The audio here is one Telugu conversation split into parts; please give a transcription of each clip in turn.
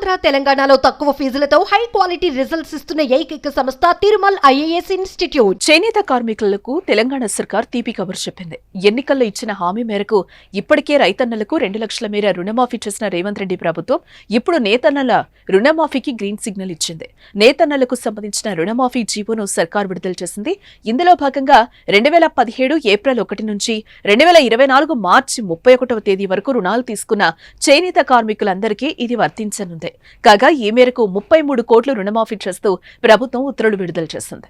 ఆంధ్ర తెలంగాణలో తక్కువ ఫీజులతో హై క్వాలిటీ రిజల్ట్స్ ఇస్తున్న ఏకైక సంస్థ తిరుమల్ ఐఏఎస్ ఇన్స్టిట్యూట్. చేనేత కార్మికులకు తెలంగాణ సర్కార్ తీపి కబురు చెప్పింది. ఎన్నికల్లో ఇచ్చిన హామీ మేరకు ఇప్పటికే రైతన్నలకు 2 లక్షల మేర రుణమాఫీ చేసిన రేవంత్ రెడ్డి ప్రభుత్వం ఇప్పుడు నేతన్నల రుణమాఫీకి గ్రీన్ సిగ్నల్ ఇచ్చింది. నేతన్నలకు సంబంధించిన రుణమాఫీ జీవోను సర్కార్ విడుదల చేసింది. ఇందులో భాగంగా 2017 ఏప్రిల్ 1 నుంచి 2024 మార్చి 31వ తేదీ వరకు రుణాలు తీసుకున్న చేనేత కార్మికులందరికీ ఇది వర్తించనుంది. కాగా ఈ మేరకు 33 కోట్లు రుణమాఫీ చేస్తూ ప్రభుత్వం ఉత్తర్వులు విడుదల చేసింది.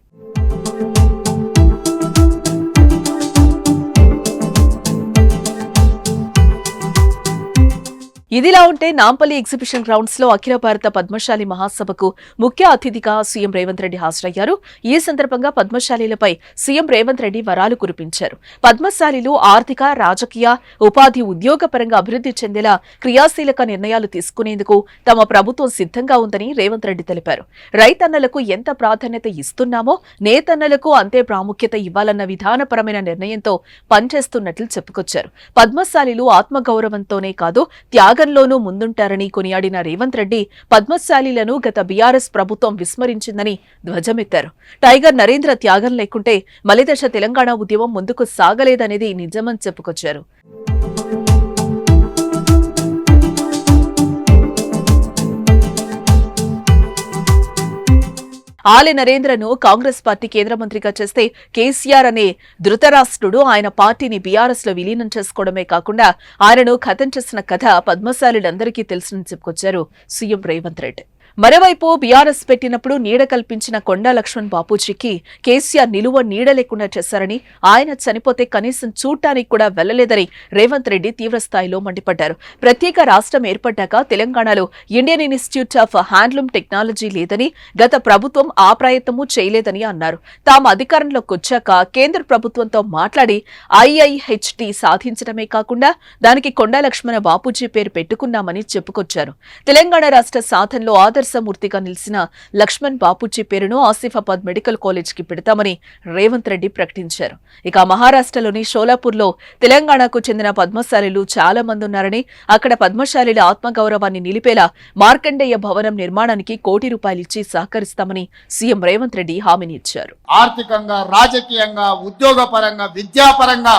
ఇదిలా ఉంటే నాంపల్లి ఎగ్జిబిషన్ గ్రౌండ్స్ లో అఖిల భారత పద్మశాలి మహాసభకు ముఖ్య అతిథిగా సీఎం రేవంత్ రెడ్డి హాజరయ్యారు. ఈ సందర్భంగా పద్మశాలీలపై సీఎం రేవంత్ రెడ్డి వరాలు కురిపించారు. పద్మశాలీలు ఆర్థిక, రాజకీయ, ఉపాధి, ఉద్యోగపరంగా అభివృద్ధి చెందేలా క్రియాశీలక నిర్ణయాలు తీసుకునేందుకు తమ ప్రభుత్వం సిద్ధంగా ఉందని రేవంత్ రెడ్డి తెలిపారు. రైతన్నలకు ఎంత ప్రాధాన్యత ఇస్తున్నామో నేతన్నలకు అంతే ప్రాముఖ్యత ఇవ్వాలన్న విధానపరమైన నిర్ణయంతో పనిచేస్తున్నట్లు చెప్పుకొచ్చారు. పద్మశాలీలు ఆత్మగౌరవంతోనే కాదు త్యాగంలోనూ ముందుంటారని కొనియాడిన రేవంత్ రెడ్డి పద్మశాలీలను గత బీఆర్ఎస్ ప్రభుత్వం విస్మరించిందని ధ్వజమెత్తారు. టైగర్ నరేంద్ర త్యాగం లేకుంటే మలిదశ తెలంగాణ ఉద్యమం ముందుకు సాగలేదనేది నిజమని చెప్పుకొచ్చారు. ఆలె నరేంద్రను కాంగ్రెస్ పార్టీ కేంద్ర మంత్రిగా చేస్తే కేసీఆర్ అనే ధృతరాష్ట్రుడు ఆయన పార్టీని బీఆర్ఎస్ లో విలీనం చేసుకోవడమే కాకుండా ఆయనను ఖతం చేసిన కథ పద్మశాలులందరికీ తెలుసని చెప్పుకొచ్చారు సీఎం రేవంత్ రెడ్డి. మరోవైపు బీఆర్ఎస్ పెట్టినప్పుడు నీడ కల్పించిన కొండా లక్ష్మణ్ బాపూజీకి కేసీఆర్ నిలువ నీడ లేకుండా చేశారని, ఆయన చనిపోతే కనీసం చూడటానికి కూడా వెళ్లలేదని రేవంత్ రెడ్డి తీవ్రస్థాయిలో మండిపడ్డారు. ప్రత్యేక రాష్ట్రం ఏర్పడ్డాక తెలంగాణలో Indian institute of handloom technology లేదని, గత ప్రభుత్వం ఆ ప్రయత్నమూ చేయలేదని అన్నారు. తాము అధికారంలోకి వచ్చాక కేంద్ర ప్రభుత్వంతో మాట్లాడి IIHT సాధించడమే కాకుండా దానికి కొండా లక్ష్మణ బాపూజీ పేరు పెట్టుకున్నామని చెప్పుకొచ్చారు. తెలంగాణ రాష్ట్ర సాధనలో మూర్తిగా నిలిచిన లక్ష్మణ్ బాపూజీ పేరును ఆసిఫాబాద్ మెడికల్ కాలేజ్ కి పెడతామని రేవంత్ రెడ్డి ప్రకటించారు. ఇక మహారాష్ట్రలోని షోలాపూర్లో తెలంగాణకు చెందిన పద్మశాలీలు చాలా మంది ఉన్నారని, అక్కడ పద్మశాలీల ఆత్మగౌరవాన్ని నిలిపేలా మార్కండేయ భవనం నిర్మాణానికి ₹1 కోటి ఇచ్చి సహకరిస్తామని సీఎం రేవంత్ రెడ్డి హామీని ఇచ్చారు. ఆర్థికంగా, రాజకీయంగా, ఉద్యోగపరంగా, విద్యాపరంగా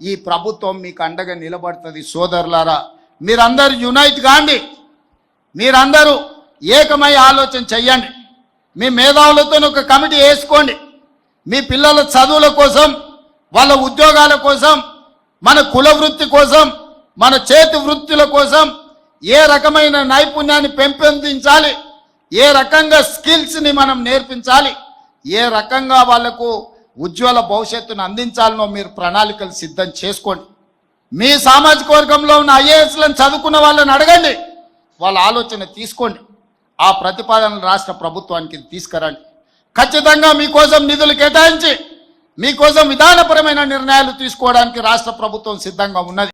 ఈ ప్రభుత్వం మీకు అండగా నిలబడుతుంది. సోదరులారా, మీరందరూ యునైట్ కాండి, మీరందరూ ఏకమై ఆలోచన చెయ్యండి. మీ మేధావులతో ఒక కమిటీ వేసుకోండి. మీ పిల్లల చదువుల కోసం, వాళ్ళ ఉద్యోగాల కోసం, మన కుల వృత్తి కోసం, మన చేతి వృత్తుల కోసం ఏ రకమైన నైపుణ్యాన్ని పెంపొందించాలి, ఏ రకంగా స్కిల్స్ని మనం నేర్పించాలి, ఏ రకంగా వాళ్లకు ఉజ్వల భవిష్యత్తును అందించాలనో మీరు ప్రణాళికలు సిద్ధం చేసుకోండి. మీ సామాజిక వర్గంలో ఉన్న IASలను చదువుకున్న వాళ్ళని అడగండి, వాళ్ళ ఆలోచన తీసుకోండి. ఆ ప్రతిపాదనలు రాష్ట్ర ప్రభుత్వానికి తీసుకురండి. ఖచ్చితంగా మీకోసం నిధులు కేటాయించి మీకోసం విధానపరమైన నిర్ణయాలు తీసుకోవడానికి రాష్ట్ర ప్రభుత్వం సిద్ధంగా ఉన్నది.